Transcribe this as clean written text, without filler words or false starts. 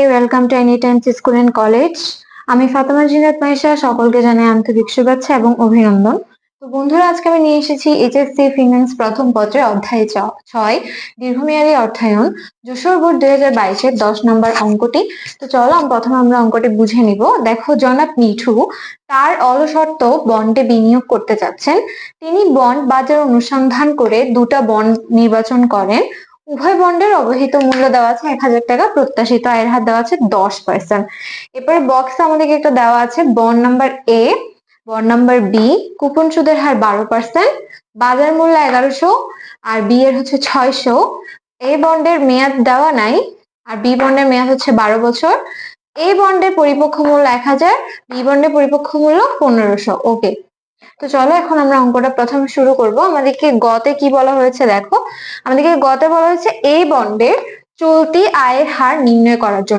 Welcome to any times school and college. আমি ফাতেমা জিনাত মাইশা, সকলকে জানাই আন্তরিক শুভেচ্ছা এবং অভিনন্দন। তো বন্ধুরা, আজকে আমি নিয়ে এসেছি এইচএসসি ফিনান্স প্রথম পত্রে অধ্যায় 6 দীর্ঘমেয়াদী অর্থায়ন যশোর বোর্ড 2022-এর 10 নম্বর অঙ্কটি। তো চলো প্রথমে আমরা অঙ্কটি বুঝে নিব। দেখো, জনাব মিঠু তার অলশর্ত বন্ডে বিনিয়োগ করতে চাচ্ছেন। তিনি বন্ড বাজার অনুসন্ধান করে দুটা বন্ড নির্বাচন করেন। উভয় বন্ডের অবহিত মূল্য দেওয়া আছে 1000 টাকা, প্রত্যাশিত আয়ের হার দেওয়া আছে 10%। এরপরে বক্সে আমাদেরকে একটা দেওয়া আছে bond number A, bond number B, coupon সুদের হার 12%, বাজার মূল্য 1100 আর বি এর হচ্ছে 600। এ বন্ডের মেয়াদ দেওয়া নাই আর বি বন্ডের মেয়াদ হচ্ছে 12 বছর। এ বন্ডের পরিপক্ষ মূল্য 1000, বি বন্ডের পরিপক্ষ মূল্য 1500। ওকে, তো চলো এখন আমরা অঙ্কটা প্রথমে শুরু করব। আমাদেরকে গতে কি বলা হয়েছে দেখো, আমাদেরকে গতে বলা হয়েছে এই বন্ডের চলতি আয়ের হার নির্ণয় করার জন্য।